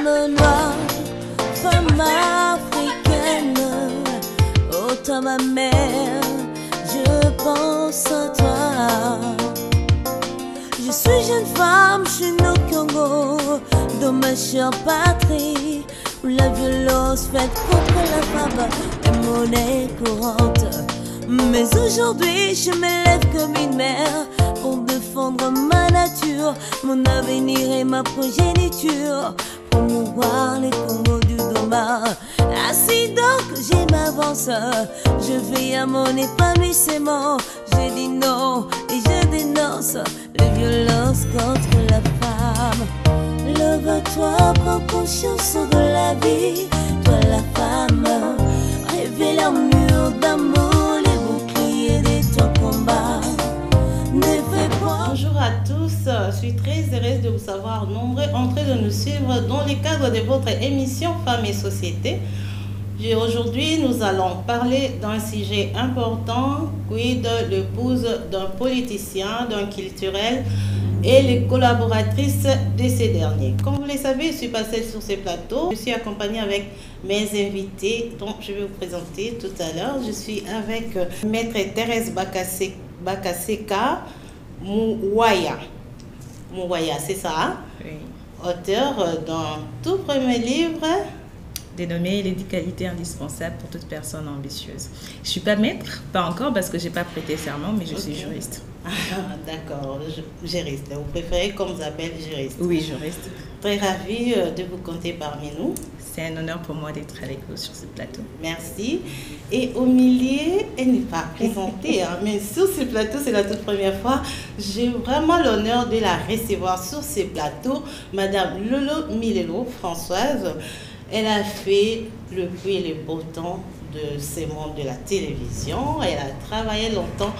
femme noire, femme africaine, oh toi ma mère, je pense à toi. Je suis jeune femme chez nos Congo, dans ma chère patrie, où la violence faite contre la femme est monnaie courante. Mais aujourd'hui je me lève comme une mère pour défendre ma nature, mon avenir et ma progéniture, promouvoir les Congos du Doma. Ainsi donc je m'avance, je veille à mon épanouissement. Je dis non et je dénonce les violences contre la femme. Lève-toi, prends conscience de la vie, toi la femme. Rêvez l'amour d'amour, les boucliers de ton combat. Ne fais pas. Bonjour à tous, je suis très heureuse de vous savoir nombreux en train de nous suivre dans le cadre de votre émission Femmes et Société. Aujourd'hui, nous allons parler d'un sujet important, quid de l'épouse d'un politicien, d'un culturel et les collaboratrices de ces derniers. Comme vous le savez, je suis pas seule sur ce plateau. Je suis accompagnée avec mes invités, dont je vais vous présenter tout à l'heure. Je suis avec Maître Thérèse Bakaseka Mouwaya. Mouwaya, c'est ça? Oui. Auteur d'un tout premier livre Dénommé les 10 qualités indispensables pour toute personne ambitieuse. Je ne suis pas maître, pas encore parce que je n'ai pas prêté serment, mais je suis juriste. Ah, d'accord, juriste. Vous préférez qu'on vous appelle juriste? Oui, juriste. Très ravie de vous compter parmi nous. C'est un honneur pour moi d'être avec vous sur ce plateau. Merci. Et au milieu, elle n'est pas présentée, hein, mais sur ce plateau, c'est la toute première fois. J'ai vraiment l'honneur de la recevoir sur ce plateau, Madame Lolo Milelo Françoise. Elle a fait le bruit et le beau temps de ce monde de la télévision. Elle a travaillé longtemps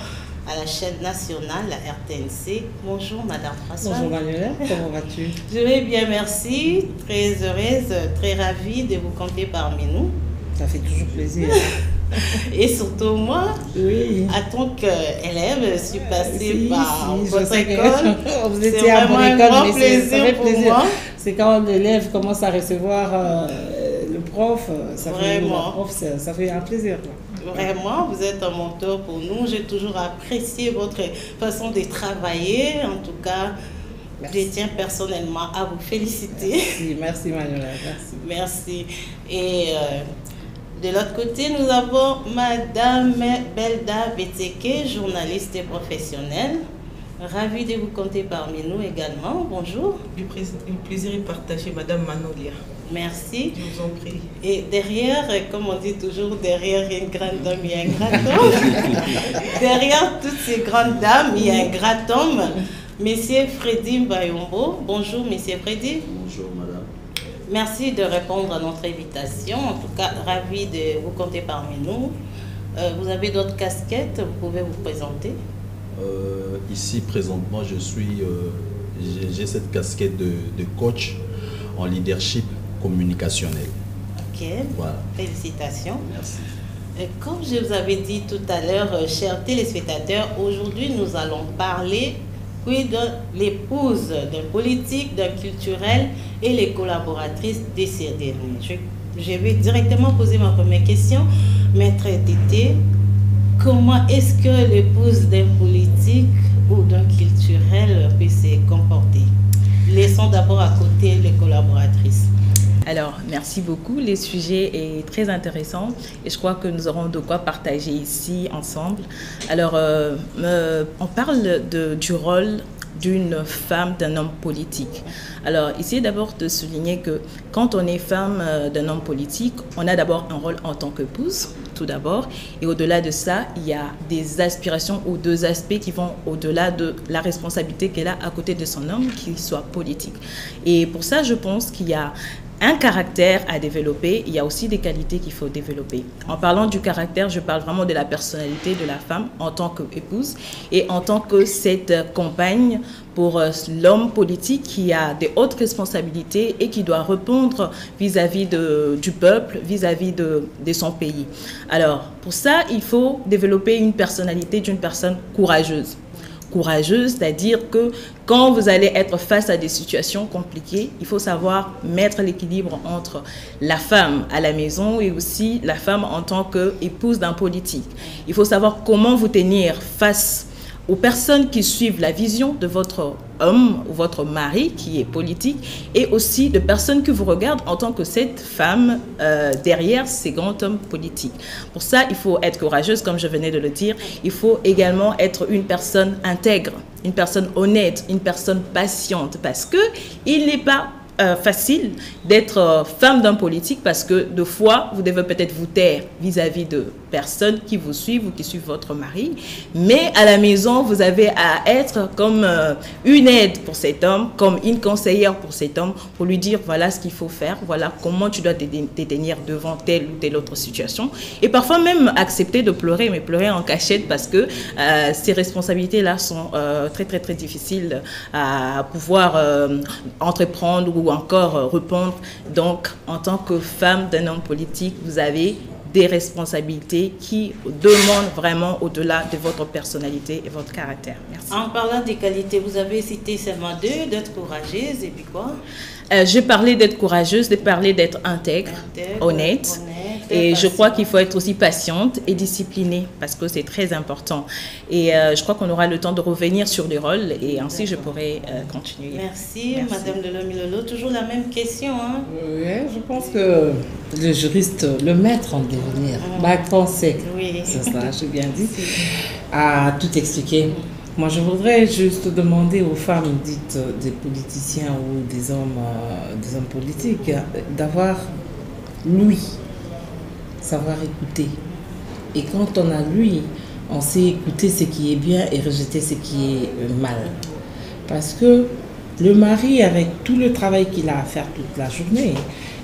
à la chaîne nationale, la RTNC. Bonjour Madame Françoise. Bonjour Manuela, comment vas-tu? Je vais bien, merci. Très heureuse, très ravie de vous compter parmi nous. Ça fait toujours plaisir. Et surtout moi, Oui. en tant qu'élève, je suis passée par je votre sais que école. vous C'est étiez à mon vraiment un école, grand mais ça plaisir fait pour plaisir. moi. C'est quand l'élève commence à recevoir le prof, ça fait, Vraiment. la prof, ça fait un plaisir. Quoi. Vraiment, vous êtes un mentor pour nous. J'ai toujours apprécié votre façon de travailler. En tout cas, Merci. je tiens personnellement à vous féliciter. Merci Manuela, merci. Merci. Et de l'autre côté, nous avons Madame Belda Beteke, journaliste et professionnelle. Ravie de vous compter parmi nous également. Bonjour. Un plaisir est partagé, Madame Manolia. Merci. Je vous en prie. Et derrière, comme on dit toujours, derrière une grande dame, il y a un grand homme. Derrière toutes ces grandes dames, il y a un grand homme. Monsieur Freddy Mbayombo. Bonjour, Monsieur Freddy. Bonjour, madame. Merci de répondre à notre invitation. En tout cas, ravi de vous compter parmi nous. Vous avez d'autres casquettes, vous pouvez vous présenter. Ici, présentement, j'ai cette casquette de coach en leadership communicationnel. Ok, Voilà. félicitations. Merci. Comme je vous avais dit tout à l'heure, chers téléspectateurs, aujourd'hui nous allons parler de l'épouse d'un politique, d'un culturel et les collaboratrices de ces derniers. Je vais directement poser ma première question. Maître Tété, comment est-ce que l'épouse d'un politique ou d'un culturel peut se comporter? Laissons d'abord à côté les collaboratrices. Alors, merci beaucoup. Le sujet est très intéressant et je crois que nous aurons de quoi partager ici ensemble. Alors, on parle du rôle d'une femme, d'un homme politique. Alors, ici, d'abord de souligner que quand on est femme d'un homme politique, on a d'abord un rôle en tant qu'épouse, tout d'abord. Et au-delà de ça, il y a des aspirations ou deux aspects qui vont au-delà de la responsabilité qu'elle a à côté de son homme, qu'il soit politique. Et pour ça, je pense qu'il y a un caractère à développer, il y a aussi des qualités qu'il faut développer. En parlant du caractère, je parle vraiment de la personnalité de la femme en tant qu'épouse et en tant que cette compagne pour l'homme politique qui a des hautes responsabilités et qui doit répondre vis-à-vis du peuple, vis-à-vis de son pays. Alors, pour ça, il faut développer une personnalité d'une personne courageuse. courageuse, c'est-à-dire que quand vous allez être face à des situations compliquées, il faut savoir mettre l'équilibre entre la femme à la maison et aussi la femme en tant qu'épouse d'un politique. Il faut savoir comment vous tenir face aux personnes qui suivent la vision de votre homme ou votre mari qui est politique et aussi de personnes que vous regardent en tant que cette femme derrière ces grands hommes politiques. Pour ça, il faut être courageuse, comme je venais de le dire. Il faut également être une personne intègre, une personne honnête, une personne patiente parce que il n'est pas facile d'être femme d'un politique parce que de fois, vous devez peut-être vous taire vis-à-vis de personnes qui vous suivent ou qui suivent votre mari. Mais à la maison, vous avez à être comme une aide pour cet homme, comme une conseillère pour cet homme, pour lui dire voilà ce qu'il faut faire, voilà comment tu dois te tenir devant telle ou telle autre situation. Et parfois même accepter de pleurer, mais pleurer en cachette parce que ces responsabilités-là sont très, très, très difficiles à pouvoir entreprendre ou encore répondre. Donc, en tant que femme d'un homme politique, vous avez des responsabilités qui demandent vraiment au-delà de votre personnalité et votre caractère. Merci. En parlant des qualités, vous avez cité seulement deux, d'être courageuse et puis quoi? J'ai parlé d'être courageuse, de parler d'être intègre, honnête. Et je crois qu'il faut être aussi patiente et disciplinée parce que c'est très important. Et je crois qu'on aura le temps de revenir sur les rôles et ainsi je pourrai continuer. Merci, Madame Delomilolo. Toujours la même question. Hein? Oui, je pense que le juriste, le maître en devenir, conseil, oui. c'est ça, j'ai bien dit, a tout expliqué. Moi, je voudrais juste demander aux femmes dites des politiciens ou des hommes politiques d'avoir l'ouïe, savoir écouter. Et quand on a l'ouïe, on sait écouter ce qui est bien et rejeter ce qui est mal. Parce que le mari, avec tout le travail qu'il a à faire toute la journée,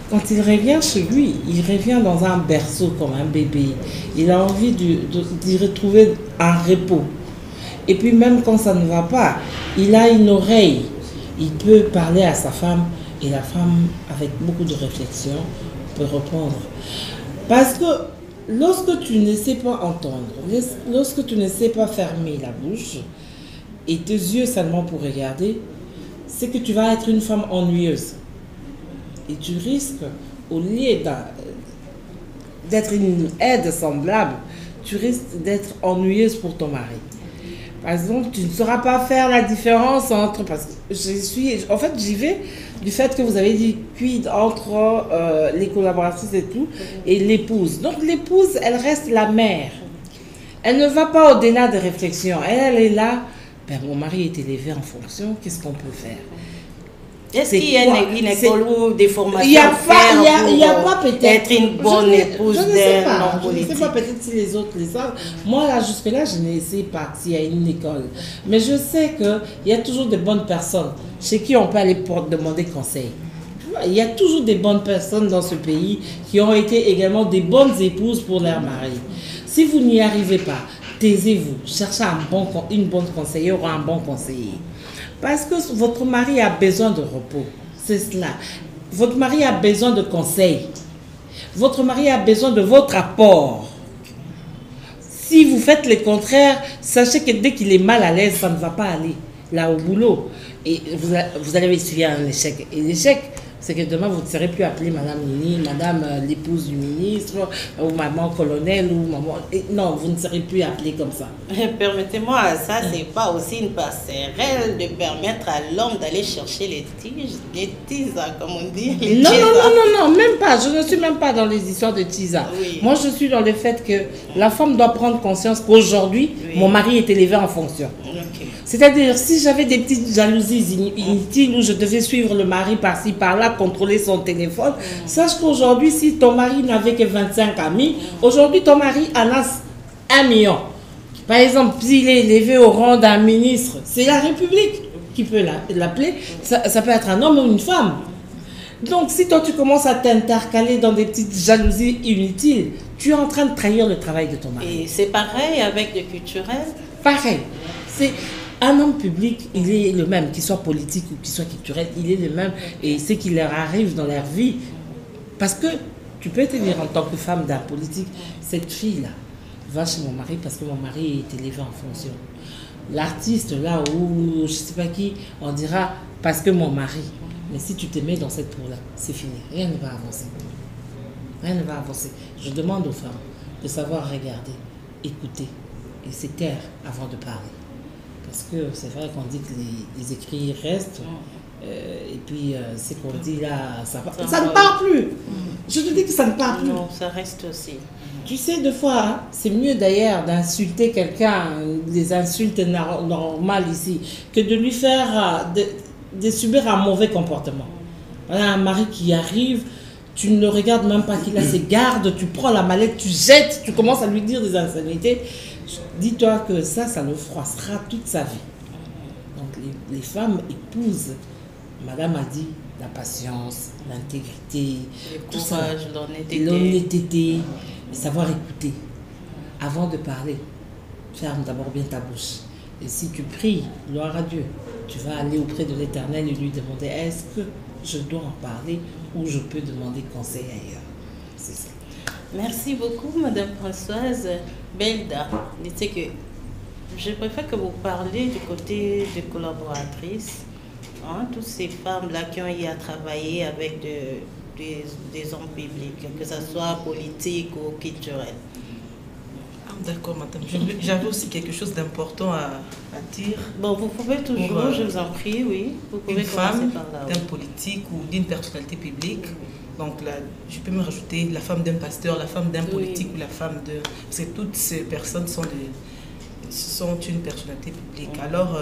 quand il revient chez lui, il revient dans un berceau comme un bébé. Il a envie d'y retrouver un repos. Et puis même quand ça ne va pas, il a une oreille. Il peut parler à sa femme et la femme, avec beaucoup de réflexion, peut répondre. Parce que lorsque tu ne sais pas entendre, lorsque tu ne sais pas fermer la bouche et tes yeux seulement pour regarder, c'est que tu vas être une femme ennuyeuse. Et tu risques, au lieu d'être une aide semblable, tu risques d'être ennuyeuse pour ton mari. Par exemple, tu ne sauras pas faire la différence entre... Parce que en fait, j'y vais du fait que vous avez dit quid entre les collaboratrices et tout, et l'épouse. Donc l'épouse, elle reste la mère. Elle ne va pas au-delà des réflexions. Elle est là. Ben, mon mari est élevé en fonction. Qu'est-ce qu'on peut faire? Est-ce qu'il y a une école ou des formations il n'y a pas peut-être être une bonne épouse d'un homme politique? Je ne sais pas peut-être si les autres les savent. Moi, là, jusque-là, je ne sais pas s'il y a une école. Mais je sais qu'il y a toujours de bonnes personnes chez qui on peut aller pour demander conseil. Il y a toujours des bonnes personnes dans ce pays qui ont été également des bonnes épouses pour leur mari. Si vous n'y arrivez pas, taisez-vous. Cherchez une bonne conseillère ou un bon conseiller. Parce que votre mari a besoin de repos. C'est cela. Votre mari a besoin de conseils. Votre mari a besoin de votre apport. Si vous faites le contraire, sachez que dès qu'il est mal à l'aise, ça ne va pas aller là au boulot. Et vous allez essuyer un échec. Et l'échec, c'est que demain, vous ne serez plus appelée Madame Nini, Madame l'épouse du ministre, ou Maman colonel, ou Maman... Non, vous ne serez plus appelée comme ça. Permettez-moi, ça, c'est pas aussi une passerelle de permettre à l'homme d'aller chercher les tisa, comme on dit. Non, même pas. Je ne suis même pas dans les histoires de tisa. Oui. Moi, je suis dans le fait que la femme doit prendre conscience qu'aujourd'hui, mon mari est élevé en fonction. Okay. C'est-à-dire, si j'avais des petites jalousies inutiles où je devais suivre le mari par-ci, par-là, contrôler son téléphone, sache qu'aujourd'hui, si ton mari n'avait que 25 amis, aujourd'hui, ton mari en a 1 million. Par exemple, s'il est élevé au rang d'un ministre, c'est la République qui peut l'appeler. Ça peut être un homme ou une femme. Donc, si toi, tu commences à t'intercaler dans des petites jalousies inutiles, tu es en train de trahir le travail de ton mari. Et c'est pareil avec le culturel? Pareil. C'est... Un homme public, il est le même, qu'il soit politique ou qu'il soit culturel, il est le même. Et ce qui leur arrive dans leur vie, parce que tu peux te dire en tant que femme d'un politique, cette fille-là va chez mon mari parce que mon mari est élevé en fonction. l'artiste là ou je sais pas qui, on dira parce que mon mari. Mais si tu te mets dans cette tour-là, c'est fini. Rien ne va avancer. Rien ne va avancer. Je demande aux femmes de savoir regarder, écouter et se taire avant de parler. Parce que c'est vrai qu'on dit que les écrits restent. Et puis, ce qu'on dit là, ça ne part plus. Je te dis que ça ne part plus. Non, ça reste aussi. Tu sais, des fois, hein, c'est mieux d'ailleurs d'insulter quelqu'un, des insultes normales ici, que de lui faire, de subir un mauvais comportement. Voilà un mari qui arrive, tu ne regardes même pas qu'il a ses gardes, tu prends la mallette, tu jettes, tu commences à lui dire des insanités. Dis-toi que ça le froissera toute sa vie. Donc les femmes épousent, madame a dit, la patience, l'intégrité, le courage, l'honnêteté, savoir écouter. Avant de parler, ferme d'abord bien ta bouche. Et si tu pries, gloire à Dieu, tu vas aller auprès de l'Éternel et lui demander, est-ce que je dois en parler ou je peux demander conseil ailleurs? C'est ça. Merci beaucoup, Madame Françoise. Belda, dites que je préfère que vous parliez du côté des collaboratrices, hein, toutes ces femmes-là qui ont eu à travailler avec des hommes publics, que ce soit politique ou culturel. D'accord, madame. J'avais aussi quelque chose d'important à dire. Bon, vous pouvez toujours, je vous en prie, oui. Vous pouvez une femme par là, d'un politique ou d'une personnalité publique. Donc là, je peux me rajouter la femme d'un pasteur, la femme d'un politique ou la femme de... Parce que toutes ces personnes sont une personnalité publique. Alors,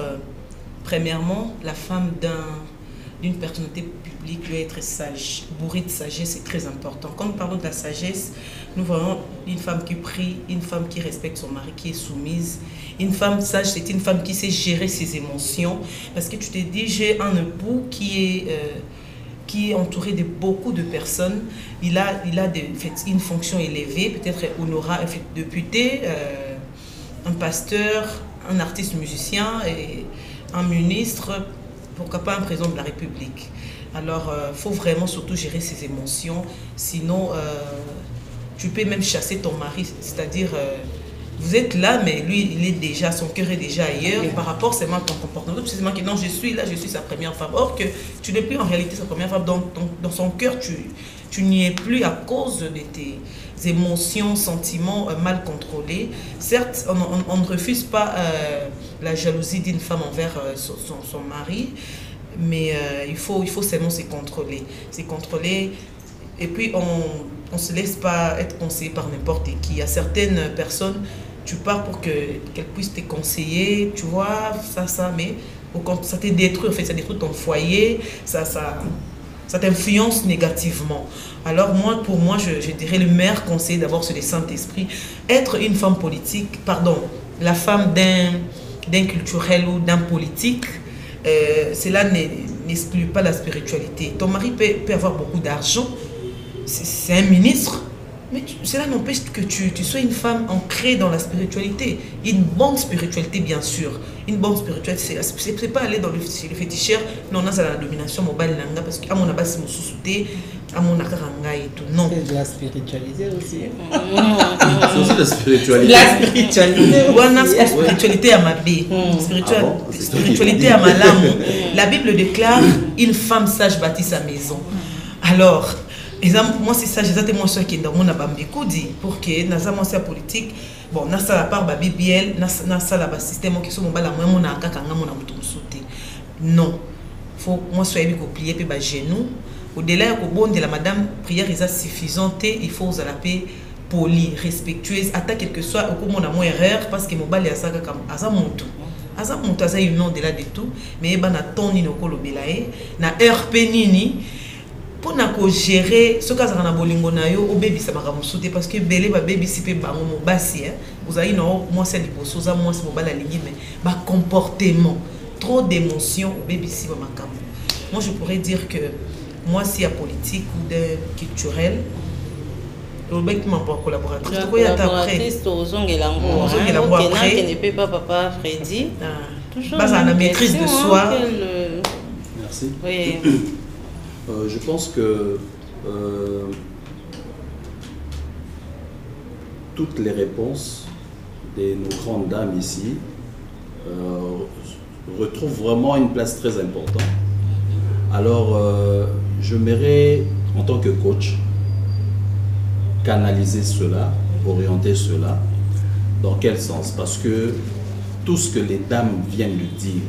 premièrement, la femme d'une personnalité publique doit être sage, bourrée de sagesse, c'est très important. Quand nous parlons de la sagesse, nous voyons une femme qui prie, une femme qui respecte son mari, qui est soumise. Une femme sage, c'est une femme qui sait gérer ses émotions. Parce que tu te dis, j'ai un époux qui est entouré de beaucoup de personnes. Il a une fonction élevée, peut-être honorable, député, un pasteur, un artiste musicien, et un ministre, pourquoi pas un président de la République. Alors, il faut vraiment surtout gérer ses émotions. Sinon, tu peux même chasser ton mari. C'est-à-dire, vous êtes là, mais lui, son cœur est déjà ailleurs. Par rapport seulement à ton comportement. C'est seulement que non, je suis là, je suis sa première femme. Or que tu n'es plus en réalité sa première femme. Dans son cœur, tu n'y es plus à cause de tes émotions, sentiments mal contrôlés. Certes, on ne refuse pas la jalousie d'une femme envers son mari, mais il faut seulement se contrôler. Et puis, on ne se laisse pas être conseillé par n'importe qui. Il y a certaines personnes, tu pars pour qu'elles puissent te conseiller, tu vois, mais ça te détruit, en fait, ça détruit ton foyer, ça t'influence négativement. Alors pour moi, je dirais le meilleur conseil d'abord, c'est le Saint-Esprit. Être une femme politique, la femme d'un culturel ou d'un politique, cela n'exclut pas la spiritualité. Ton mari peut avoir beaucoup d'argent, c'est un ministre, mais cela n'empêche que tu sois une femme ancrée dans la spiritualité. Une bonne spiritualité, bien sûr. Une bonne spiritualité, c'est pas aller chez le féticheur, non, on a la domination mobile, parce que mon abbas me sous-souté, à mon akaranga et tout. Non. C'est de la spiritualité aussi. C'est aussi la spiritualité. La spiritualité. Wana spiritualité à ma bé. Spiritualité à ma lame. La Bible déclare une femme sage bâtit sa maison. Alors, moi c'est ça, j'ai moi qui est dans mon abambeko dit pour que dans la politique, bon, na ça la part babi biel, na ça la système qui sont mon bala moi mon aka kanga mon amutu sauter. Non. Faut moi soit bien plier pe ba genou. Au-delà de la madame prière est suffisante, il faut aux paix poli, respectueuse, atta quel que soit au mon amour erreur parce que mon bal est comme azamonto. Azamonto aza une de là de tout, mais ben na toni no kolobelae, na RP nini pour na ko gérer ce cas na bolingo na yo au baby ça m'a ramusouté parce que belé ba baby si pe ba mo basi hein. Vous avez non moi c'est liposo ça moi c'est mon bal la ligne mais ba comportement, trop d'émotions au baby si ba makam. Moi je pourrais dire que moi, si y a politique ou de culturel, le mec qui m'a pas collaboratrice. La collaboratrice, aux ongles après, qui ne peut pas papa Freddy. Toujours la maîtrise de soi. Merci. Oui. Je pense que toutes les réponses de nos grandes dames ici retrouve vraiment une place très importante. Alors, je m'aimerais, en tant que coach, canaliser cela, orienter cela. Dans quel sens? Parce que tout ce que les dames viennent de dire,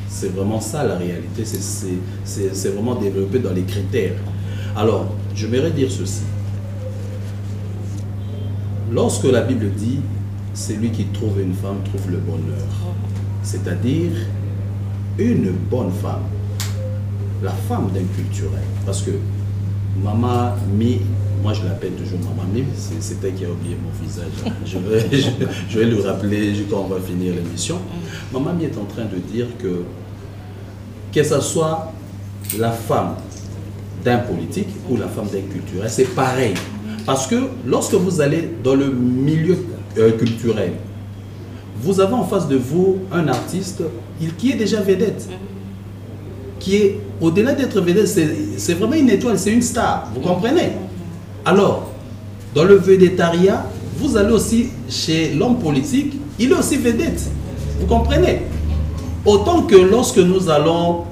c'est vraiment ça la réalité, c'est vraiment développé dans les critères. Alors, je m'aimerais dire ceci. Lorsque la Bible dit, celui qui trouve une femme trouve le bonheur, c'est-à-dire une bonne femme, la femme d'un culturel, parce que Maman Mi, moi je l'appelle toujours Maman Mi, c'est elle qui a oublié mon visage, je vais le rappeler quand on va finir l'émission. Maman Mi est en train de dire que ce soit la femme d'un politique ou la femme d'un culturel, c'est pareil. Parce que lorsque vous allez dans le milieu culturel, vous avez en face de vous un artiste qui est déjà vedette, qui est, au-delà d'être vedette, c'est vraiment une étoile, c'est une star, vous comprenez? Alors, dans le védettariat, vous allez aussi chez l'homme politique, il est aussi vedette, vous comprenez? Autant que lorsque nous allons,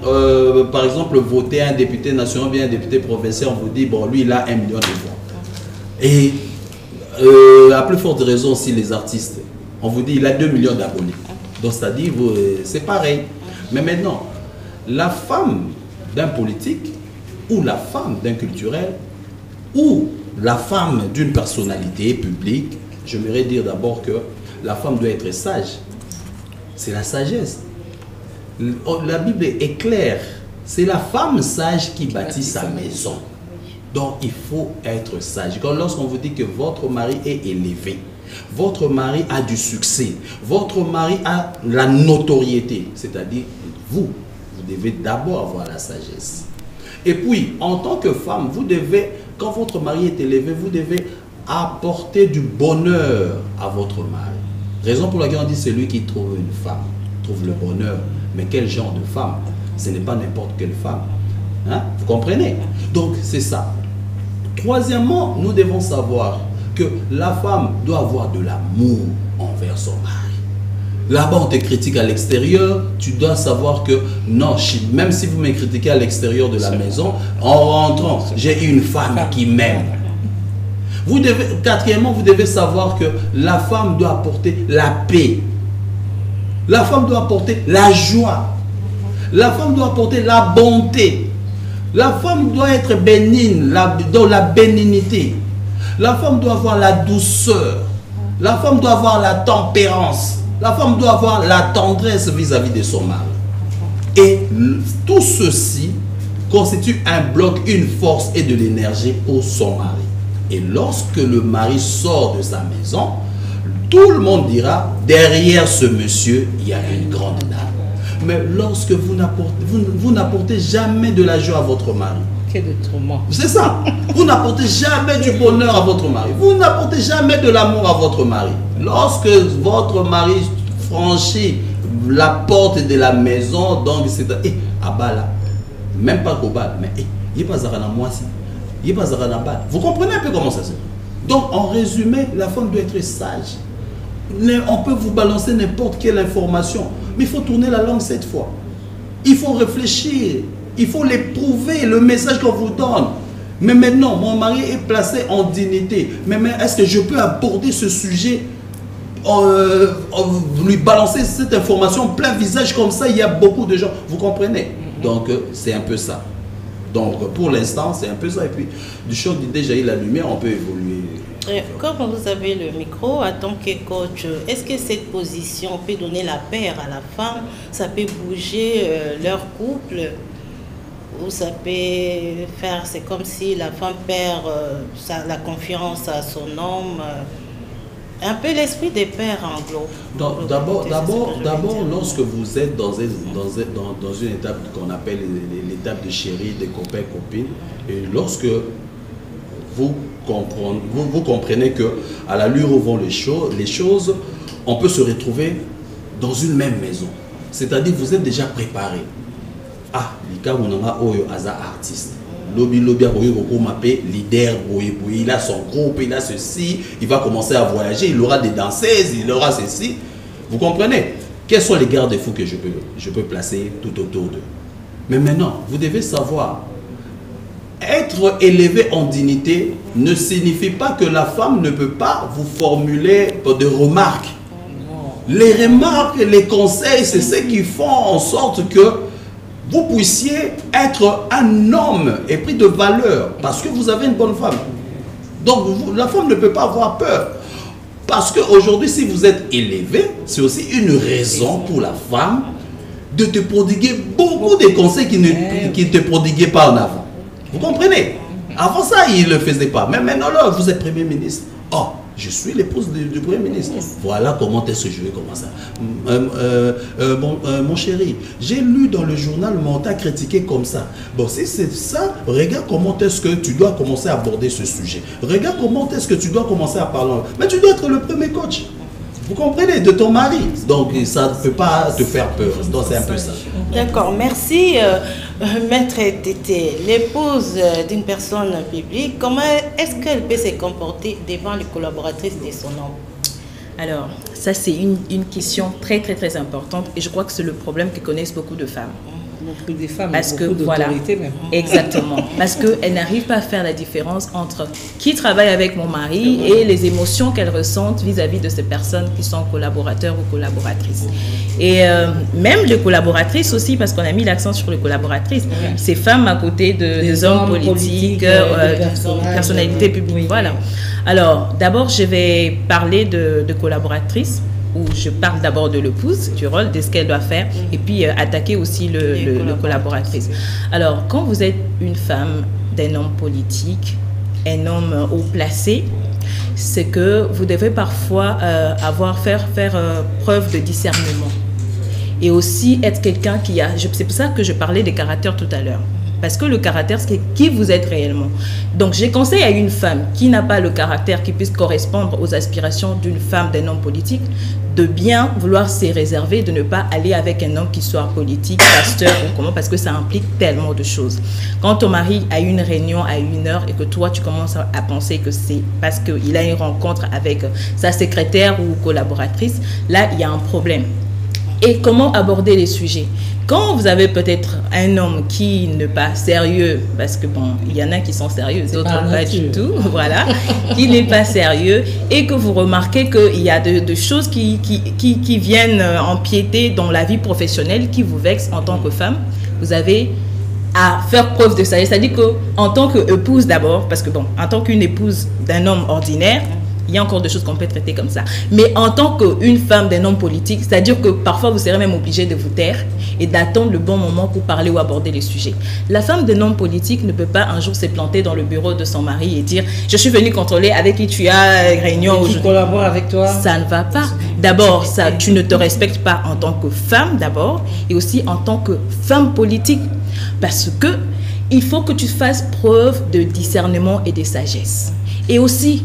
par exemple, voter un député national, bien un député provincial, on vous dit, bon, lui, il a 1 million de voix. Et à plus forte raison aussi les artistes, on vous dit, il a 2 millions d'abonnés. Donc, c'est-à-dire, c'est pareil. Mais maintenant, la femme d'un politique, ou la femme d'un culturel, ou la femme d'une personnalité publique, j'aimerais dire d'abord que la femme doit être sage. C'est la sagesse. La Bible est claire. C'est la femme sage qui bâtit sa maison. Donc, il faut être sage. Lorsqu'on vous dit que votre mari est élevé, votre mari a du succès, votre mari a la notoriété, c'est-à-dire vous devez d'abord avoir la sagesse. Et puis, en tant que femme, vous devez, quand votre mari est élevé, vous devez apporter du bonheur à votre mari. Raison pour laquelle on dit celui qui trouve une femme trouve le bonheur. Mais quel genre de femme? Ce n'est pas n'importe quelle femme. Hein? Vous comprenez? Donc, c'est ça. Troisièmement, nous devons savoir que la femme doit avoir de l'amour envers son mari. Là-bas, on te critique à l'extérieur, tu dois savoir que non, même si vous me critiquez à l'extérieur de la maison, en rentrant, j'ai une femme qui m'aime. Quatrièmement, vous devez savoir que la femme doit apporter la paix. La femme doit apporter la joie. La femme doit apporter la bonté. La femme doit être bénigne, dans la bénignité. La femme doit avoir la douceur. La femme doit avoir la tempérance. La femme doit avoir la tendresse vis-à-vis de son mari. Et tout ceci constitue un bloc, une force et de l'énergie pour son mari. Et lorsque le mari sort de sa maison, tout le monde dira, derrière ce monsieur, il y a une grande dame. Mais lorsque vous n'apportez jamais de la joie à votre mari, quel tourment. C'est ça. Vous n'apportez jamais du bonheur à votre mari. Vous n'apportez jamais de l'amour à votre mari. Lorsque votre mari franchit la porte de la maison, donc c'est à bas même pas qu'au bal, mais il n'est pas à moi si. Il n'est pas à bal. Vous comprenez un peu comment ça se fait? Donc en résumé, la femme doit être sage. On peut vous balancer n'importe quelle information, mais il faut tourner la langue 7 fois. Il faut réfléchir. Il faut l'éprouver, le message qu'on vous donne. Mais maintenant, mon mari est placé en dignité. Mais est-ce que je peux aborder ce sujet, lui balancer cette information plein visage comme ça? Il y a beaucoup de gens. Vous comprenez? Donc, c'est un peu ça. Donc, pour l'instant, c'est un peu ça. Et puis, du choc d'idées jaillit la lumière, on peut évoluer. Comme vous avez le micro, en tant que coach, est-ce que cette position peut donner la paix à la femme? Ça peut bouger leur couple? Ou ça peut faire, c'est comme si la femme perd la confiance à son homme. Un peu l'esprit des pères anglo. D'abord, lorsque vous êtes dans une étape qu'on appelle l'étape de chérie, de copains, copines, et lorsque vous comprenez que à l'allure où vont les choses, on peut se retrouver dans une même maison. C'est-à-dire vous êtes déjà préparé. Ah, il artiste. Leader, il a son groupe, il a ceci, il va commencer à voyager, il aura des danseuses, il aura ceci. Vous comprenez? Quels sont les garde-fous que je peux placer tout autour d'eux? Mais maintenant, vous devez savoir, être élevé en dignité ne signifie pas que la femme ne peut pas vous formuler de remarques. Les remarques, les conseils, c'est ce qui font en sorte que vous puissiez être un homme épris de valeur parce que vous avez une bonne femme. Donc, la femme ne peut pas avoir peur. Parce qu'aujourd'hui, si vous êtes élevé, c'est aussi une raison pour la femme de te prodiguer beaucoup de conseils qui ne te prodiguaient pas en avant. Vous comprenez? Avant ça, il ne le faisait pas. Mais maintenant, là, vous êtes Premier ministre. Oh, je suis l'épouse du Premier ministre. Voilà comment est-ce que je vais commencer. Mon chéri, j'ai lu dans le journal, mais on t'a critiqué comme ça. Bon, si c'est ça, regarde comment est-ce que tu dois commencer à aborder ce sujet. Regarde comment est-ce que tu dois commencer à parler. Mais tu dois être le premier coach. Vous comprenez, de ton mari. Donc, ça ne peut pas te faire peur. Donc, c'est un peu ça. D'accord, merci. Maître Tété, l'épouse d'une personne publique, comment est-ce qu'elle peut se comporter devant les collaboratrices de son homme? Alors, ça c'est une question très très très importante et je crois que c'est le problème que connaissent beaucoup de femmes. Beaucoup de femmes, parce beaucoup d'autorité même. Exactement. Parce qu'elles n'arrivent pas à faire la différence entre qui travaille avec mon mari et les émotions qu'elles ressentent vis-à-vis de ces personnes qui sont collaborateurs ou collaboratrices. Et même les collaboratrices aussi, parce qu'on a mis l'accent sur les collaboratrices, ces femmes à côté des hommes politiques, personnalités publiques. Voilà. Alors, d'abord, je vais parler de collaboratrices, où je parle d'abord de l'épouse, du rôle, de ce qu'elle doit faire, et puis attaquer aussi le collaboratrice. Alors, quand vous êtes une femme d'un homme politique, un homme haut placé, c'est que vous devez parfois faire preuve de discernement. Et aussi être quelqu'un qui a... C'est pour ça que je parlais des caractères tout à l'heure. Parce que le caractère, c'est qui vous êtes réellement. Donc, je conseille à une femme qui n'a pas le caractère qui puisse correspondre aux aspirations d'une femme, d'un homme politique, de bien vouloir se réserver, de ne pas aller avec un homme qui soit politique, pasteur ou comment, parce que ça implique tellement de choses. Quand ton mari a une réunion à 1h et que toi, tu commences à penser que c'est parce qu'il a une rencontre avec sa secrétaire ou collaboratrice, là, il y a un problème. Et comment aborder les sujets? Quand vous avez peut-être un homme qui n'est pas sérieux, parce que bon, il y en a qui sont sérieux, d'autres pas du tout, voilà, qui n'est pas sérieux, et que vous remarquez qu'il y a de choses qui viennent empiéter dans la vie professionnelle, qui vous vexent en tant que femme, vous avez à faire preuve de ça. C'est-à-dire qu'en tant qu'épouse d'abord, parce que bon, en tant qu'une épouse d'un homme ordinaire, il y a encore des choses qu'on peut traiter comme ça. Mais en tant qu'une femme d'un homme politique, c'est-à-dire que parfois vous serez même obligé de vous taire et d'attendre le bon moment pour parler ou aborder les sujets. La femme d'un homme politique ne peut pas un jour se planter dans le bureau de son mari et dire « Je suis venue contrôler avec qui tu as réunion. » Qui collabore avec toi. Ça ne va pas. D'abord, tu ne te respectes pas en tant que femme d'abord et aussi en tant que femme politique. Parce que il faut que tu fasses preuve de discernement et de sagesse. Et aussi,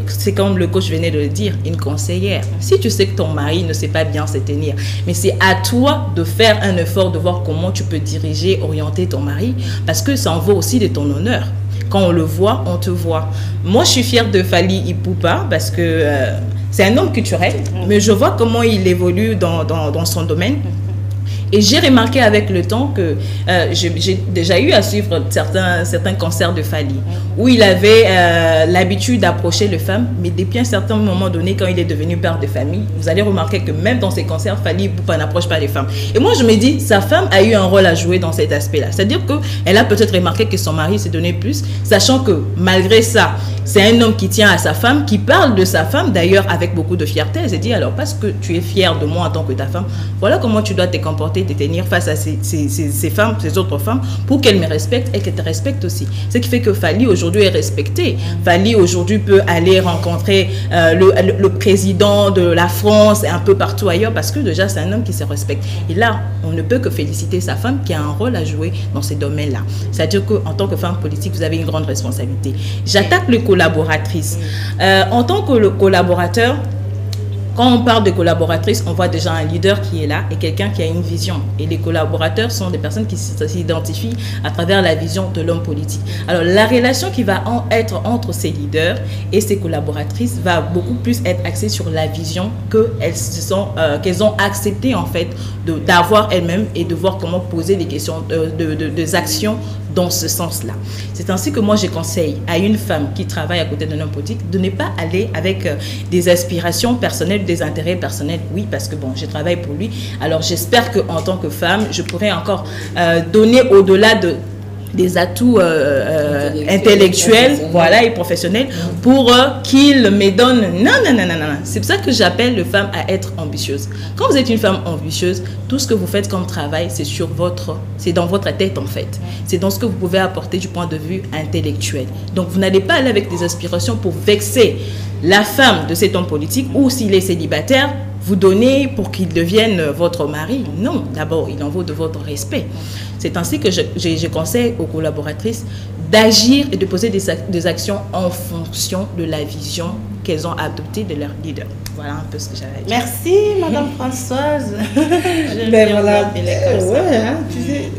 c'est comme le coach venait de le dire, une conseillère. Si tu sais que ton mari ne sait pas bien se tenir, mais c'est à toi de faire un effort, de voir comment tu peux diriger, orienter ton mari, parce que ça en vaut aussi de ton honneur. Quand on le voit, on te voit. Moi, je suis fière de Fally Ipupa, parce que c'est un homme culturel, mais je vois comment il évolue dans son domaine. Et j'ai remarqué avec le temps que j'ai déjà eu à suivre certains concerts de Fally, où il avait l'habitude d'approcher les femmes, mais depuis un certain moment donné, quand il est devenu père de famille, vous allez remarquer que même dans ses concerts, Fally n'approche pas les femmes. Et moi, je me dis, sa femme a eu un rôle à jouer dans cet aspect-là. C'est-à-dire qu'elle a peut-être remarqué que son mari s'est donné plus, sachant que malgré ça, c'est un homme qui tient à sa femme, qui parle de sa femme, d'ailleurs avec beaucoup de fierté. Elle s'est dit, alors parce que tu es fière de moi en tant que ta femme, voilà comment tu dois te comporter, te tenir face à ces femmes, ces autres femmes, pour qu'elles me respectent et qu'elles te respectent aussi. Ce qui fait que Fally aujourd'hui est respectée. Fally aujourd'hui peut aller rencontrer le président de la France et un peu partout ailleurs parce que déjà c'est un homme qui se respecte. Et là, on ne peut que féliciter sa femme qui a un rôle à jouer dans ces domaines-là. C'est-à-dire qu'en tant que femme politique, vous avez une grande responsabilité. J'attaque les collaboratrices. En tant que le collaborateur, Quand on parle de collaboratrices, on voit déjà un leader qui est là et quelqu'un qui a une vision. Et les collaborateurs sont des personnes qui s'identifient à travers la vision de l'homme politique. Alors, la relation qui va être entre ces leaders et ces collaboratrices va beaucoup plus être axée sur la vision qu'elles ont accepté en fait d'avoir elles-mêmes et de voir comment poser des questions, des actions dans ce sens-là. C'est ainsi que moi, je conseille à une femme qui travaille à côté d'un homme politique de ne pas aller avec des aspirations personnelles, des intérêts personnels. Oui, parce que bon, je travaille pour lui. Alors, j'espère qu'en tant que femme, je pourrais encore donner au-delà des atouts intellectuels, voilà, et professionnels pour qu'il me donne... Non. C'est pour ça que j'appelle les femmes à être ambitieuses. Quand vous êtes une femme ambitieuse, tout ce que vous faites comme travail, c'est dans votre tête en fait. C'est dans ce que vous pouvez apporter du point de vue intellectuel. Donc, vous n'allez pas aller avec des aspirations pour vexer la femme de cet homme politique ou s'il est célibataire, vous donnez pour qu'il devienne votre mari. Non, d'abord, il en vaut de votre respect. C'est ainsi que je conseille aux collaboratrices d'agir et de poser des actions en fonction de la vision qu'elles ont adoptée de leur leader. Voilà un peu ce que j'avais à dire. Merci, Madame Françoise. Ben voilà, tu sais,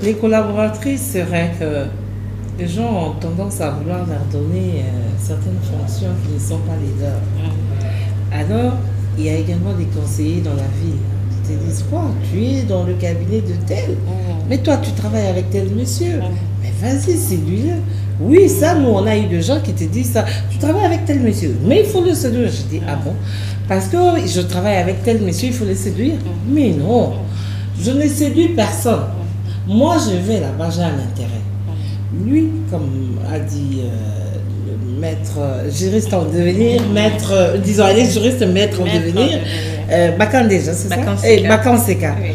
les collaboratrices, c'est vrai que les gens ont tendance à vouloir leur donner certaines fonctions qui ne sont pas les leurs. Alors, il y a également des conseillers dans la ville qui te disent quoi, tu es dans le cabinet de tel, mais toi tu travailles avec tel monsieur, mais vas-y, séduis-le. Oui, ça, nous on a eu des gens qui te disent ça, tu travailles avec tel monsieur, mais il faut le séduire. Je dis, ah bon, parce que je travaille avec tel monsieur, il faut le séduire. Mais non, je ne séduis personne. Moi je vais là-bas, j'ai un intérêt. Lui, comme a dit maître juriste en devenir, maître, disons, allez, juriste, maître en devenir, Bakan déjà, c'est ça? Bakan Seka. Oui.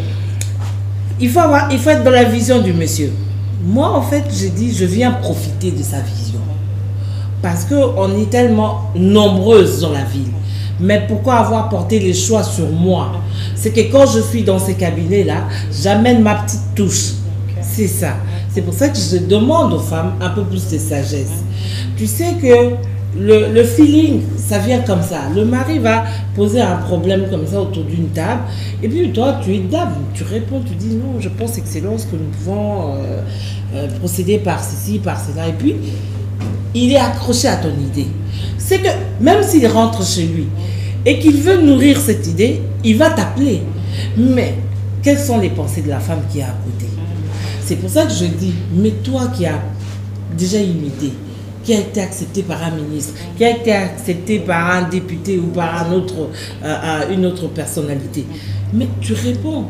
Il faut être dans la vision du monsieur. Moi, en fait, je dis, je viens profiter de sa vision. Parce qu'on est tellement nombreuses dans la ville. Mais pourquoi avoir porté les choix sur moi? C'est que quand je suis dans ces cabinets-là, j'amène ma petite touche. C'est ça. C'est pour ça que je demande aux femmes un peu plus de sagesse. Tu sais que le feeling, ça vient comme ça. Le mari va poser un problème comme ça autour d'une table. Et puis toi, tu es dame. Tu réponds, tu dis non, je pense excellence que nous pouvons procéder par ceci, par cela. Et puis, il est accroché à ton idée. C'est que même s'il rentre chez lui et qu'il veut nourrir cette idée, il va t'appeler. Mais quelles sont les pensées de la femme qui est à côté? C'est pour ça que je dis, mais toi qui as déjà une idée, qui a été acceptée par un ministre, qui a été acceptée par un député ou par une autre personnalité, mais tu réponds.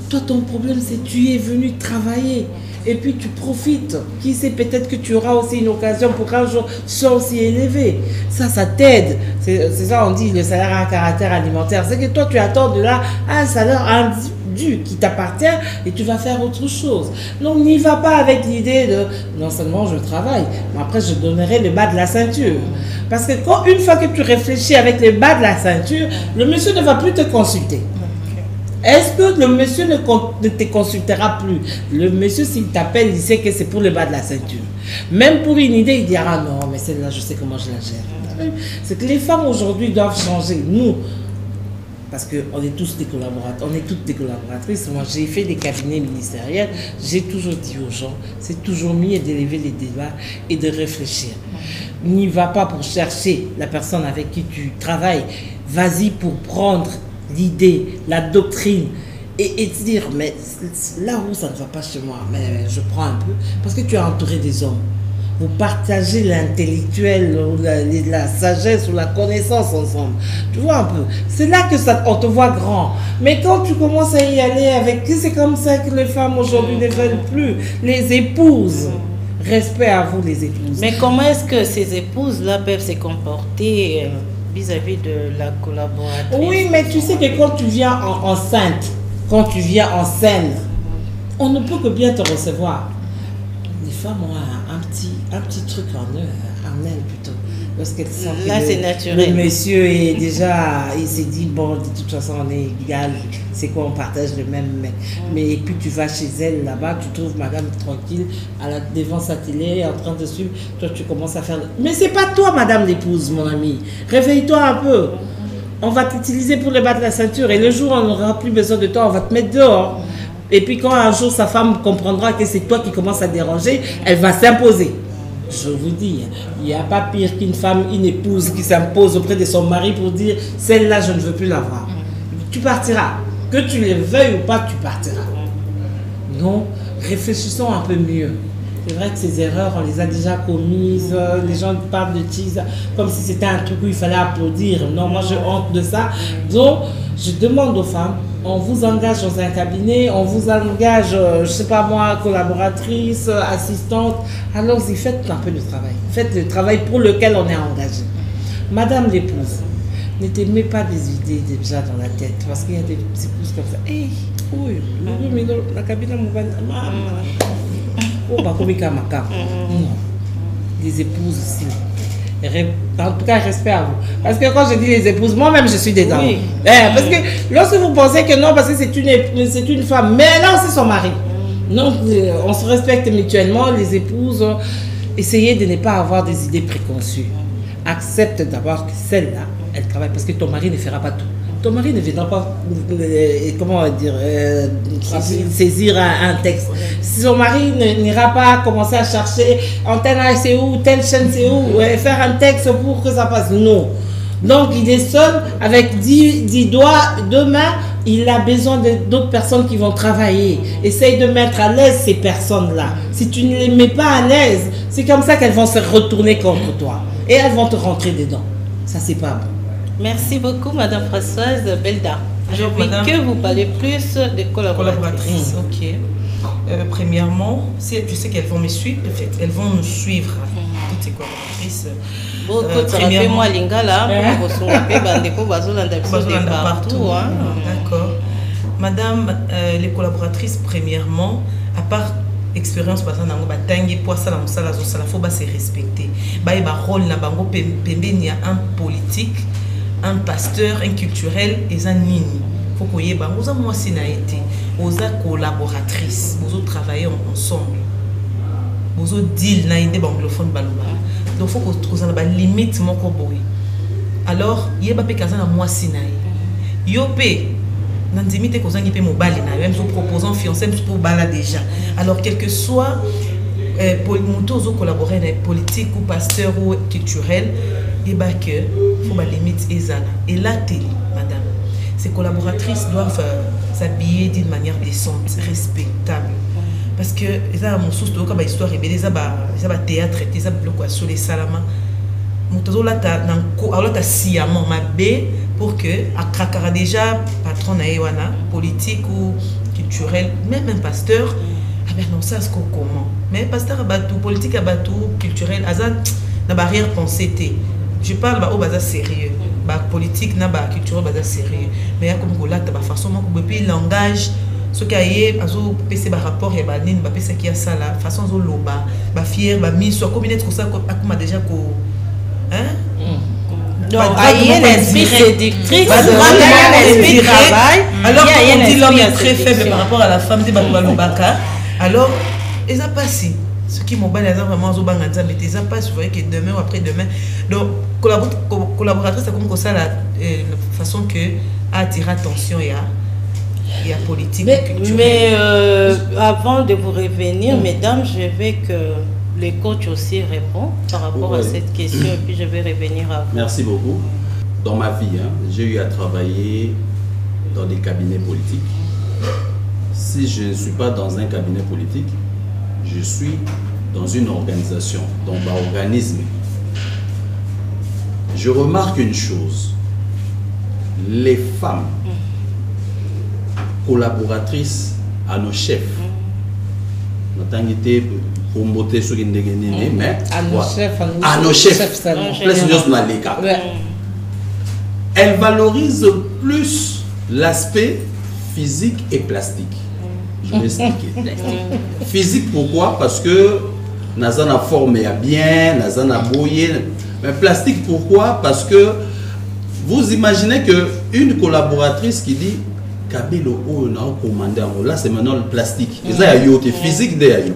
Toi, ton problème, c'est que tu es venu travailler et puis tu profites. Qui sait, peut-être que tu auras aussi une occasion pour un jour soit aussi élevé. Ça t'aide. C'est ça, on dit, le salaire a un caractère alimentaire. C'est que toi, tu attends de là un salaire dû qui t'appartient et tu vas faire autre chose. Donc, n'y va pas avec l'idée de non seulement je travaille, mais après je donnerai le bas de la ceinture. Parce que une fois que tu réfléchis avec le bas de la ceinture, le monsieur ne va plus te consulter. Est-ce que le monsieur ne te consultera plus? Le monsieur, s'il t'appelle, il sait que c'est pour le bas de la ceinture. Même pour une idée, il dira non, mais celle-là, je sais comment je la gère. C'est que les femmes aujourd'hui doivent changer. Nous, parce qu'on est tous des collaborateurs, on est toutes des collaboratrices. Moi, j'ai fait des cabinets ministériels. J'ai toujours dit aux gens, c'est toujours mieux d'élever les débats et de réfléchir. N'y va pas pour chercher la personne avec qui tu travailles. Vas-y pour prendre l'idée, la doctrine et te dire, mais là où ça ne va pas chez moi, mais je prends un peu, parce que tu es entouré des hommes. Vous partagez l'intellectuel, la sagesse ou la connaissance ensemble. Tu vois un peu. C'est là que on te voit grand. Mais quand tu commences à y aller avec... C'est comme ça que les femmes aujourd'hui ne veulent plus. Les épouses. Respect à vous, les épouses. Mais comment est-ce que ces épouses-là peuvent se comporter vis-à-vis de la collaboratrice? Oui, mais tu sais que quand tu viens enceinte, quand tu viens en scène, on ne peut que bien te recevoir. Les femmes ont un petit truc en elles plutôt. Lorsqu'elles sentent là, c'est naturel. Le monsieur est déjà, il s'est dit, bon, de toute façon, on est égal, c'est quoi, on partage le même mec. Mais et puis tu vas chez elle, là-bas, tu trouves madame tranquille, devant sa télé, en train de suivre, toi tu commences à faire... Mais c'est pas toi, madame l'épouse, mon ami. Réveille-toi un peu. on va t'utiliser pour le bas de la ceinture. Et le jour où on n'aura plus besoin de toi, on va te mettre dehors. Et puis quand un jour sa femme comprendra que c'est toi qui commence à déranger, elle va s'imposer. Je vous dis, il n'y a pas pire qu'une femme, une épouse qui s'impose auprès de son mari pour dire « celle-là, je ne veux plus la voir ». Tu partiras. Que tu le veuilles ou pas, tu partiras. Non, réfléchissons un peu mieux. C'est vrai que ces erreurs, on les a déjà commises. Les gens parlent de tease comme si c'était un truc où il fallait applaudir. Non, moi, je honte de ça. Donc, je demande aux femmes, on vous engage dans un cabinet, on vous engage, je ne sais pas moi, collaboratrice, assistante. Allons-y, faites un peu de travail. Faites le travail pour lequel on est engagé. Madame l'épouse, ne te mets pas des idées déjà dans la tête, parce qu'il y a des épouses comme ça. Hey, oui, mais dans la cabine, oh, bah, comme non. Des épouses aussi. En tout cas, respect à vous. Parce que quand je dis les épouses, moi-même, je suis dedans. Oui. Parce que lorsque vous pensez que non, parce que c'est une femme, mais non, c'est son mari. Donc, on se respecte mutuellement, les épouses. Essayez de ne pas avoir des idées préconçues. Accepte d'abord que celle-là, elle travaille, parce que ton mari ne fera pas tout. Ton mari ne viendra pas, comment dire, saisir un texte. Si son mari n'ira pas commencer à chercher antenne c'est où, telle chaîne c'est où, faire un texte pour que ça passe. Non. Donc il est seul avec 10 doigts, 2 mains. Il a besoin d'autres personnes qui vont travailler. Essaye de mettre à l'aise ces personnes-là. Si tu ne les mets pas à l'aise, c'est comme ça qu'elles vont se retourner contre toi. Et elles vont te rentrer dedans. Ça, c'est pas bon. Merci beaucoup, Madame Françoise Belda. Je veux que vous parlez plus de collaboratrices. Ok. Premièrement, je sais qu'elles vont me suivre. Elles vont nous suivre, toutes ces collaboratrices. Premièrement, Lingala, partout. D'accord. Madame, les collaboratrices, premièrement, à part expérience passant dans le batangi pour ça la faut se respecter. Ba rôle na bango pembeni un politique, un pasteur, un culturel et un nini. Faut que y bango za moi si na été, aux collaboratrices, vous travailler ensemble. Vous deal na ide anglophone baloba. Donc faut que vous avez limite mon boy. Alors y ba pe kaza na moi si na yo pe n'indimité que vous avez mobile même vous proposant fiancé pour bala déjà. Alors quel que soit pour nous collaborer avec politique ou pasteur ou culturel, et bah que faut ba limite ezana. Et la télé, madame, ces collaboratrices doivent s'habiller d'une manière décente, respectable. Parce que ça mon source de comme histoire et ça ba théâtre et ça bloc sur les salama. Motozo là ta nanko alors ta siamment ma b pour que à Krakara déjà patron naïwana politique ou culturel même un pasteur ah ben non ça c'est comment mais pasteur abatou politique abatou culturel azan na barrière pensée je parle au bazar sérieux ba politique na ba culturel bazar sérieux mais comme ko là ta ba façon ko puis langage ce qui est azo pc ba rapport ya ba nini ba pc qui a ça là façon zo loba ba fier ba mis sur combiner tout ça comme déjà ko hein. Donc, il y a l'esprit séductrice, il y a l'esprit travail. Alors, on dit l'homme est très faible par rapport à la femme de Balobaka. Alors, ils n'ont pas si. Ce qui m'ont banni, vraiment, mais ils n'ont pas si. Vous voyez que demain ou après-demain. Donc, collaboratrice, c'est comme ça la façon que attirer attention et à politique. Mais avant de vous revenir, mesdames, je veux que les coachs aussi répondent par rapport à cette question et puis je vais revenir à vous. Merci beaucoup. Dans ma vie, j'ai eu à travailler dans des cabinets politiques. Si je ne suis pas dans un cabinet politique, je suis dans une organisation, dans un organisme. Je remarque une chose. Les femmes collaboratrices à nos chefs, pour monter sur une mais à nos chefs, elle valorise plus l'aspect physique et plastique. Je vais expliquer. Physique pourquoi? Parce que Nazana formé bien, Nazana bouillé. Mais plastique pourquoi? Parce que vous imaginez que une collaboratrice qui dit Kabilo ou na commandé là c'est maintenant le plastique. Ça y a eu physique derrière.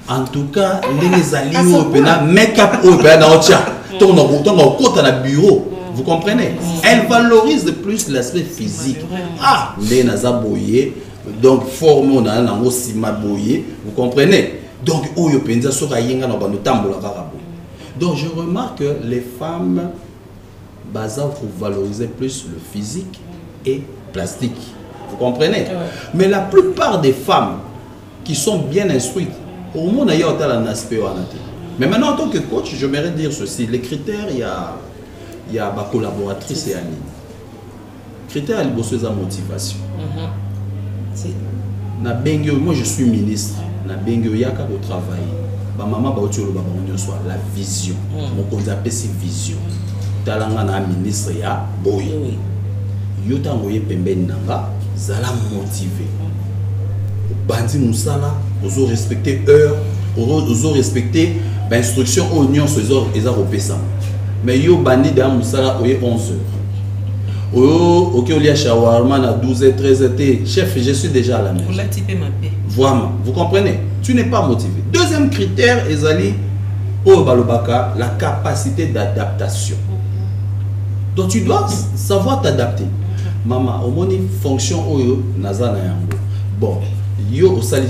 En tout cas, les alliés européens, make-up européen dans le bureau. Vous comprenez? Elle valorise de plus l'aspect physique. Ah, les nazaboyé, donc forme on a aussi maboyé. Vous comprenez? Donc, donc je remarque que les femmes basales pour valoriser plus le physique et plastique. Vous comprenez? Mais la plupart des femmes qui sont bien instruites, au moins il y a un aspect. Mais maintenant en tant que coach, je j'aimerais dire ceci. Les critères, il y a ma collaboratrice et Annie. Critères, il y a la motivation. Moi je suis ministre. Na bengo yaka au travail. Ba maman ba otio ba on soit la vision. Mon qu'on appelle c'est vision. Talanga na ministre ya boy. Yo tangoye pembeni nanga zala motivé. Bandi musala, ozo respecter heure, ozo respecter instruction aux unions ces heures et ça. Mais yo bandi da musala oye 11 heures. Oh, ok, on y a shawarma à 12h, 13h. Chef, je suis déjà à la maison. Vraiment, vous comprenez? Tu n'es pas motivé. Deuxième critère, Ezali, la capacité d'adaptation. Donc tu dois savoir t'adapter. Maman, au moins fonction oyo nazana yango. Bon, yo sali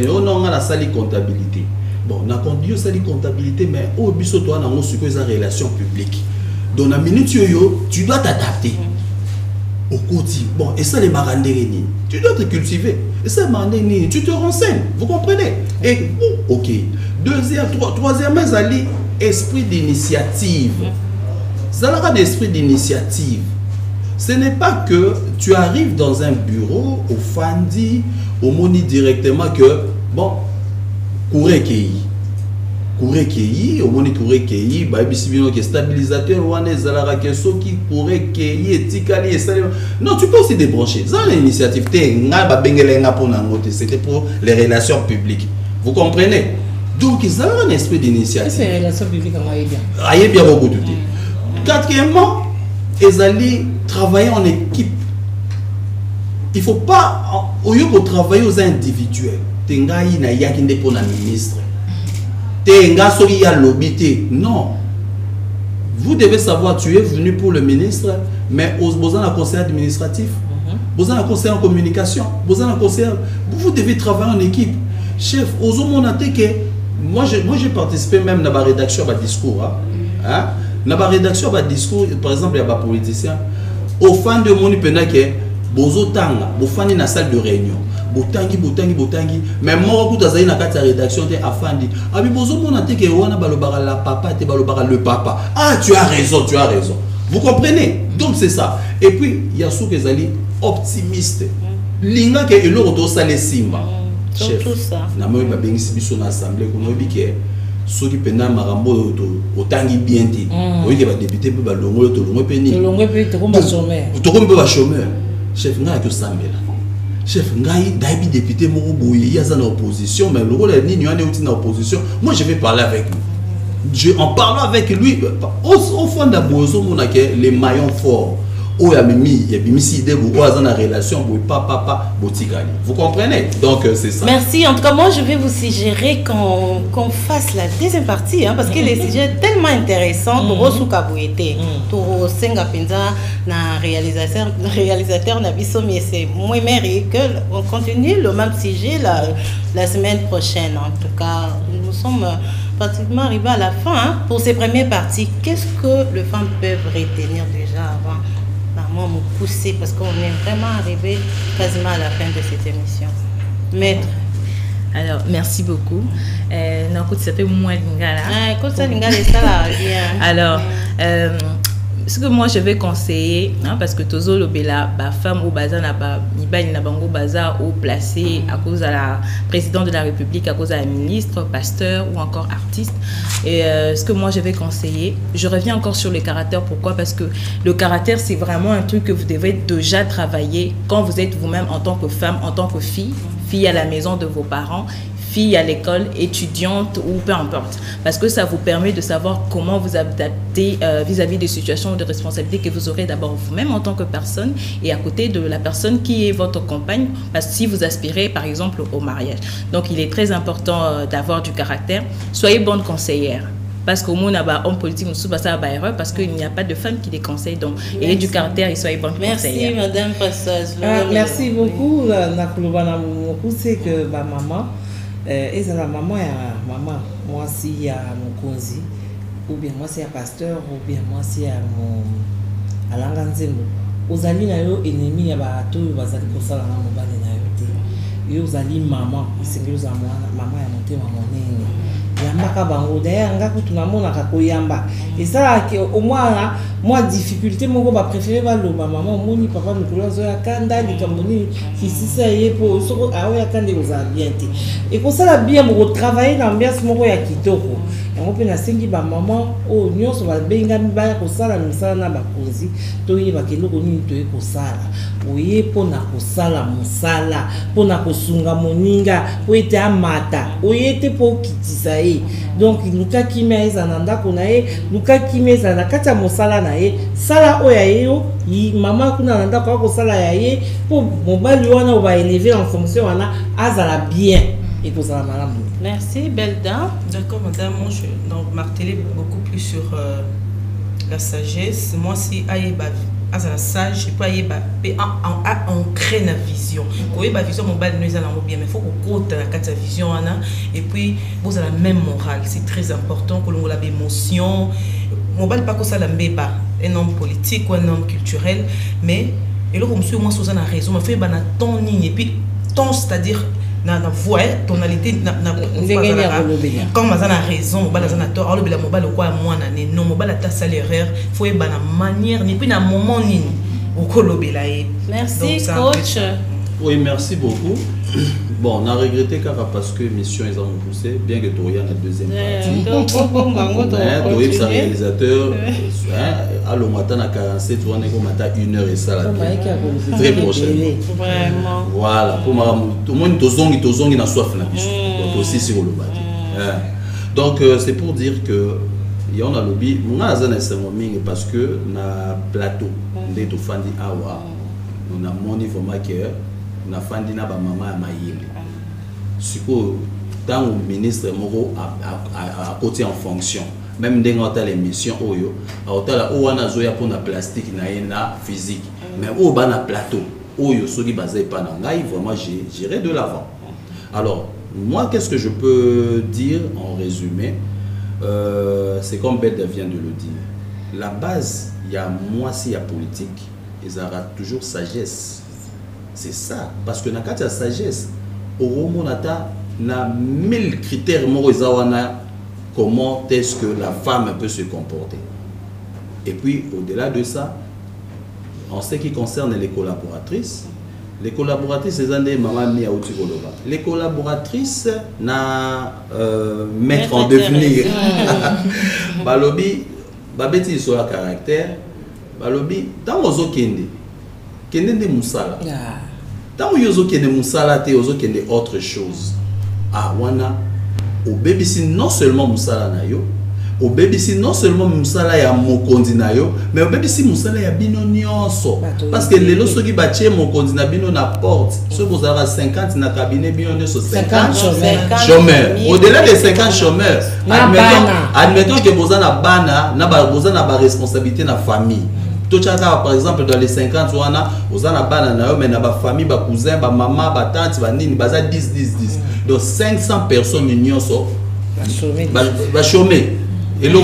on a la sali comptabilité. Bon, on a conduit sali comptabilité, mais au biso toi na ngo suko eza relation publique. Dans la minute yo, tu dois t'adapter. Au quotidien. Bon, et ça les marandérini. Tu dois te cultiver. Et ça marandérini, tu te renseignes. Vous comprenez? Et ok. Troisième, Zali, esprit d'initiative. Zalara d'esprit d'initiative. Ce n'est pas que tu arrives dans un bureau, au Fandi, au Moni directement que, bon, courez au monde courir qui stabilisateur ou un zalara qui pourrait qui non, tu peux aussi débrancher ça l'initiative c'était pour les relations publiques, vous comprenez? Donc ils ont un esprit d'initiative. C'est les relations publiques bien beaucoup de temps. Quatrièmement, ils allaient travailler en équipe. Il faut pas au lieu de travailler aux individuels tengai na yakinde pour la ministre. Non. Vous devez savoir, tu es venu pour le ministre, mais vous avez un conseil administratif, vous avez un conseil en communication, vous avez un conseil. Vous devez travailler en équipe. Chef, moi j'ai participé même dans la rédaction de discours. Dans la rédaction de discours, par exemple, il y a des politiciens. Au fin de mon pénaké, bozo tanga, bofani na salle de réunion. Botangi, mais moi, quand tu as une rédaction, tu as afandi. Abi bozo mona te ke wana balobara la papa, te balobara le papa. Ah, tu as raison. Vous comprenez? Donc c'est ça. Et puis il y a ceux qui sont optimistes. Linga ke elo roto sale simba. Chef. Tout ça. Na moi ba bengisi biso na assemblée ko no bike. Ceux qui pena marambo otangi bien ti. Oyi ke ba député pe ba longo to longo pe ni. Longo pe to ko ba chômeur. To ko ba chômeur. Chef nga to sambela. Chef, ngai daibi député moko boye, il y a une opposition, mais le rôle est ni une opposition. Moi je vais parler avec lui. En parlant avec lui, au fond de la bozo, les maillons forts. Il y a une relation, vous comprenez? Donc c'est ça. Merci. En tout cas, moi je vais vous suggérer qu'on fasse la deuxième partie, parce que les sujets tellement intéressants pour Osukabouete, pour Senga Penza, na réalisateur Nabiso, mais c'est moi mérite qu'on continue le même sujet la semaine prochaine. En tout cas, nous sommes pratiquement arrivés à la fin pour ces premières parties. Qu'est-ce que les femmes peuvent retenir déjà avant? Moi, me pousser parce qu'on est vraiment arrivé quasiment à la fin de cette émission. Maître. Alors, merci beaucoup. Non, écoute, ça fait moins lingala. Écoute, ça lingala, ça là, bien. Alors, ce que moi je vais conseiller, parce que Tozo Lobela, femme au bazar n'a pas ni bango bazar ou placé à cause de la présidente de la République, à cause de la ministre, pasteur ou encore artiste. Et ce que moi je vais conseiller, je reviens encore sur le caractère. Pourquoi? Parce que le caractère c'est vraiment un truc que vous devez déjà travailler quand vous êtes vous-même en tant que femme, en tant que fille à la maison de vos parents, fille à l'école, étudiante ou peu importe. Parce que ça vous permet de savoir comment vous adapter vis-à-vis des situations de responsabilité que vous aurez d'abord vous-même en tant que personne et à côté de la personne qui est votre compagne, parce que si vous aspirez par exemple au mariage. Donc il est très important d'avoir du caractère. Soyez bonne conseillère. Parce qu'au moins, homme politique, parce qu'il n'y a pas de femme qui les conseille. Donc, ayez du caractère et soyez bonne conseillère. Merci, Madame Passeuse. Merci beaucoup. C'est que ma maman, et c'est la maman, moi, si il y a mon conzi, ou bien moi, si il y a pasteur, ou bien moi, si il y a mon alanganzembo. Aux alliés, ennemi, il y a tout, il va s'arrêter pour ça, la maman, il y a aux alliés, maman, c'est que maman a monté maman. Yambaka bango d'ailleurs nga kutuna mona kakoyamba et ça au moins moi difficulté moko ba préférer ba loba maman moni papa mikolo zo ya kanda likamboni kisisa yepo soko awo ya kanda oza bien te et pour ça la bien moko travailler dans l'ambiance moko ya kitoko yango pe na sengi ba maman o nyonso ba benga mibaya ko sala misala na bakonzi to yeba keloko nini to ko sala oye pona ko sala musala pona ko sunga moninga po ete amata oye te po kitisa donc luka kimia ezananda kona e luka kimia ezana kata mosala na e sala oya yo mama kuna nanda ko sala ya ye po mobali wana va élever en fonction wana azala bien et pour ça madame. Merci Belda. D'accord madame, moi je donc marteler beaucoup plus sur la sagesse. Moi si aïeba azala sage, je peux aïeba ancrer na vision. Ko yeba vision mobile nous allons bien mais faut qu'on compte la carte vision wana et puis vous avez la même morale, c'est très important que l'on a l'émotion. Mobile pas que ça la mbeba, un homme politique ou un homme culturel mais et là comme moi Suzanne a raison, mais fait ben ton ligne et puis ton c'est-à-dire na voix tonalité na comme on a raison mobile a tort alors le mobile quoi moi na non mobile ta salaire faut y bana manière ni puis na moment ni au kolobela. Merci coach. Oui, merci beaucoup. Bon, on a regretté car parce que mission ils ont poussé, bien que Toria la deuxième partie. Toria sa réalisateur, à le matin à 47, on est comme matin 1h et ça la très prochainement. Vraiment. Voilà, pour moi tout le monde tozongi na soif na biso. Donc aussi sur le bâti. Donc c'est pour dire que il y a un lobby, moi azana semoming parce que na plateau ndeto fandi awa, on a mon niveau maker. Na fandi na ba mama ya mayele siko tant au ministre moko à côté en fonction même denga ta l'émission oyo aotala o wana zoya pour na plastique na na physique mais o ba na plateau oyo soki basé pas na ngai vraiment j'irai de l'avant. Alors moi qu'est-ce que je peux dire en résumé, c'est comme Beth vient de le dire, la base il y a moi si il y a politique ils aura toujours sagesse. C'est ça, parce que dans la sagesse, au Romonata, na 1000 critères comment est-ce que la femme peut se comporter. Et puis, au-delà de ça, en ce qui concerne les collaboratrices, les collaboratrices na mettre en devenir. Balobi, babeti sur le caractère, balobi, dans les kende. Kende de musala. Tant yozo kende musala te yozo kende autre chose. Ah wana au bébé si non seulement musala na yo, au bébé si non seulement musala ya mokondi na yo, mais au bébé si musala ya bino nyonso. Parce que les lorsque qui batie mokondi na bino na porte, ce vous avez 50 na cabinet bino nyonso 50 chômeurs. Au-delà des 50 chômeurs, admettons que vous avez bana na ba vous avez responsabilité na famille. Par exemple dans les 50 vous avez une famille, des cousins, des mamans, des tantes, des 10. Donc 500 personnes vont chômer. Et là,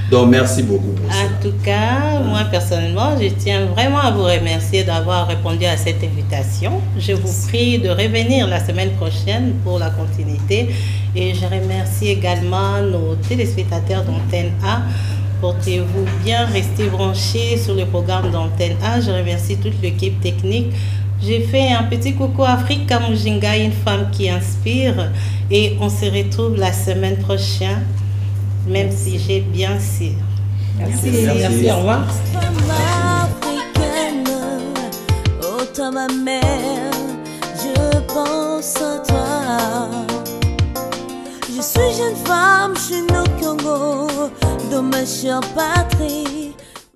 donc merci beaucoup pour ça. En tout cas, moi personnellement, je tiens vraiment à vous remercier d'avoir répondu à cette invitation. Je vous prie de revenir la semaine prochaine pour la continuité. Et je remercie également nos téléspectateurs d'Antenne A. Portez-vous bien, restez branchés sur le programme d'Antenne A. Je remercie toute l'équipe technique. J'ai fait un petit coucou à Africa Mujinga, une femme qui inspire. Et on se retrouve la semaine prochaine, même si j'ai bien sûr. Merci, merci, au revoir. Oh, toi ma mère, je pense à toi. Je suis jeune femme, je suis au Congo, dans ma chère patrie.